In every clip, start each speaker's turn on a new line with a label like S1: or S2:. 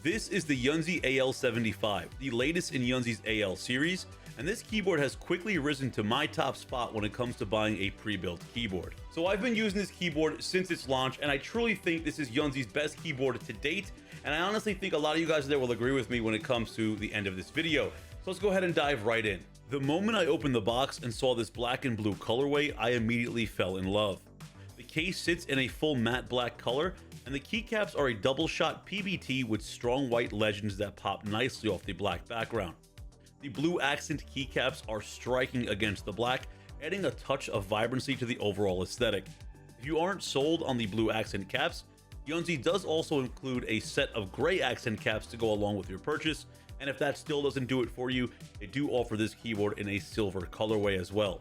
S1: This is the Yunzii AL75, the latest in Yunzii's AL series, and this keyboard has quickly risen to my top spot when it comes to buying a pre-built keyboard. So I've been using this keyboard since its launch, and I truly think this is Yunzii's best keyboard to date, and I honestly think a lot of you guys there will agree with me when it comes to the end of this video. So let's go ahead and dive right in. The moment I opened the box and saw this black and blue colorway, I immediately fell in love. The case sits in a full matte black color, and the keycaps are a double shot PBT with strong white legends that pop nicely off the black background. The blue accent keycaps are striking against the black, adding a touch of vibrancy to the overall aesthetic. If you aren't sold on the blue accent caps, Yunzii does also include a set of gray accent caps to go along with your purchase, and if that still doesn't do it for you, they do offer this keyboard in a silver colorway as well.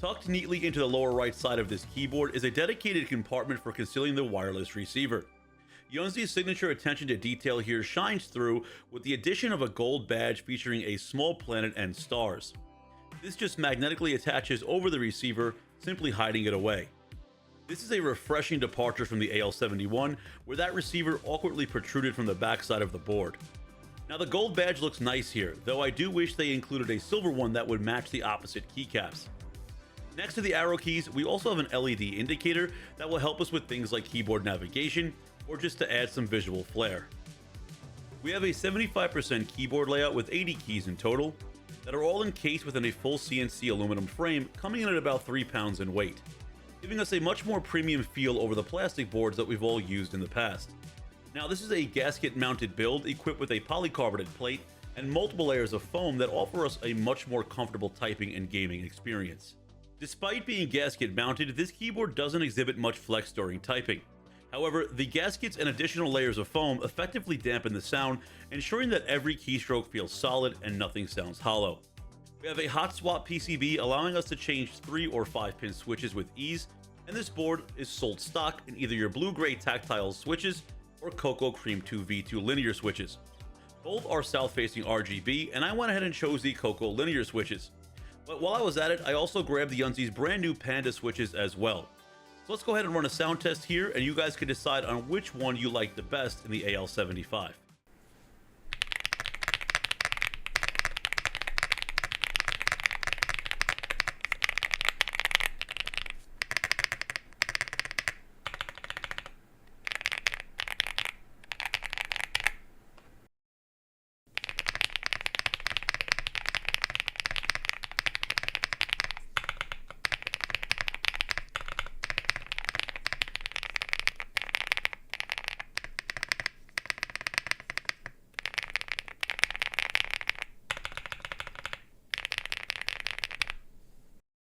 S1: Tucked neatly into the lower right side of this keyboard is a dedicated compartment for concealing the wireless receiver. Yunzii's signature attention to detail here shines through with the addition of a gold badge featuring a small planet and stars. This just magnetically attaches over the receiver, simply hiding it away. This is a refreshing departure from the AL71, where that receiver awkwardly protruded from the backside of the board. Now the gold badge looks nice here, though I do wish they included a silver one that would match the opposite keycaps. Next to the arrow keys, we also have an LED indicator that will help us with things like keyboard navigation or just to add some visual flair. We have a 75% keyboard layout with 80 keys in total that are all encased within a full CNC aluminum frame, coming in at about 3 pounds in weight, giving us a much more premium feel over the plastic boards that we've all used in the past. Now this is a gasket mounted build equipped with a polycarbonate plate and multiple layers of foam that offer us a much more comfortable typing and gaming experience. Despite being gasket mounted, this keyboard doesn't exhibit much flex during typing. However, the gaskets and additional layers of foam effectively dampen the sound, ensuring that every keystroke feels solid and nothing sounds hollow. We have a Hotswap PCB allowing us to change 3 or 5 pin switches with ease, and this board is sold stock in either your blue-gray tactile switches or Cocoa Cream 2 V2 linear switches. Both are south-facing RGB, and I went ahead and chose the Cocoa linear switches. But while I was at it, I also grabbed the Yunzii's brand new Panda switches as well. So let's go ahead and run a sound test here, and you guys can decide on which one you like the best in the AL75.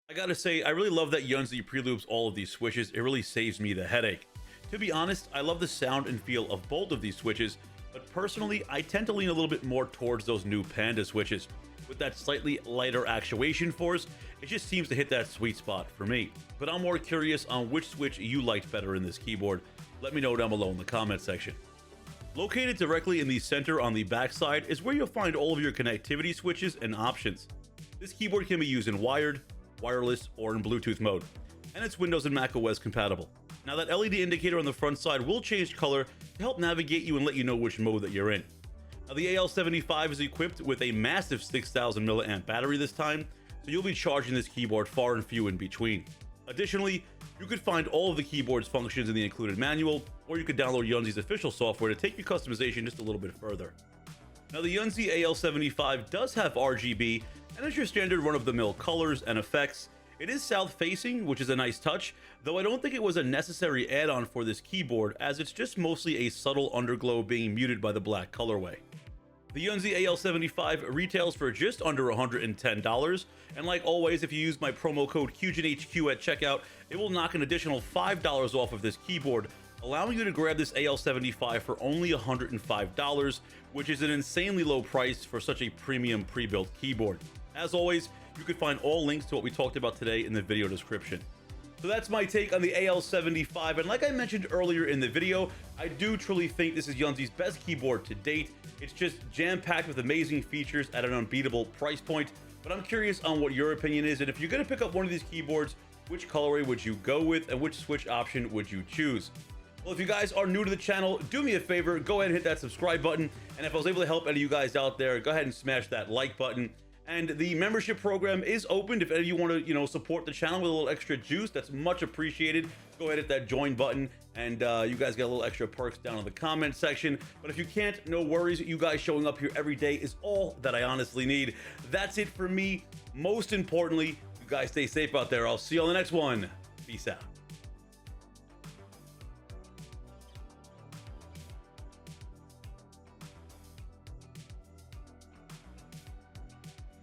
S1: I gotta say, I really love that Yunzii pre-loops all of these switches. It really saves me the headache. To be honest, I love the sound and feel of both of these switches, but personally, I tend to lean a little bit more towards those new Panda switches. With that slightly lighter actuation force, it just seems to hit that sweet spot for me. But I'm more curious on which switch you liked better in this keyboard. Let me know down below in the comment section. Located directly in the center on the back side is where you'll find all of your connectivity switches and options. This keyboard can be used in wired, wireless, or in Bluetooth mode, and it's Windows and Mac OS compatible. Now that LED indicator on the front side will change color to help navigate you and let you know which mode that you're in. Now the AL75 is equipped with a massive 6000 mAh battery this time, so you'll be charging this keyboard far and few in between. Additionally, you could find all of the keyboard's functions in the included manual, or you could download Yunzii's official software to take your customization just a little bit further. Now the Yunzii AL75 does have RGB, and as your standard run-of-the-mill colors and effects. It is south-facing, which is a nice touch, though I don't think it was a necessary add-on for this keyboard, as it's just mostly a subtle underglow being muted by the black colorway. The Yunzii AL75 retails for just under $110, and like always, if you use my promo code QGINHQ at checkout, it will knock an additional $5 off of this keyboard, allowing you to grab this AL75 for only $105, which is an insanely low price for such a premium pre-built keyboard. As always, you can find all links to what we talked about today in the video description. So that's my take on the AL75, and like I mentioned earlier in the video, I do truly think this is Yunzii's best keyboard to date. It's just jam-packed with amazing features at an unbeatable price point, but I'm curious on what your opinion is, and if you're going to pick up one of these keyboards, which colorway would you go with, and which switch option would you choose? Well, if you guys are new to the channel, do me a favor, go ahead and hit that subscribe button. And if I was able to help any of you guys out there, go ahead and smash that like button. And the membership program is opened. If any of you want to, support the channel with a little extra juice, that's much appreciated. Go ahead and hit that join button, and you guys get a little extra perks down in the comment section. But if you can't, no worries. You guys showing up here every day is all that I honestly need. That's it for me. Most importantly, you guys stay safe out there. I'll see you on the next one. Peace out.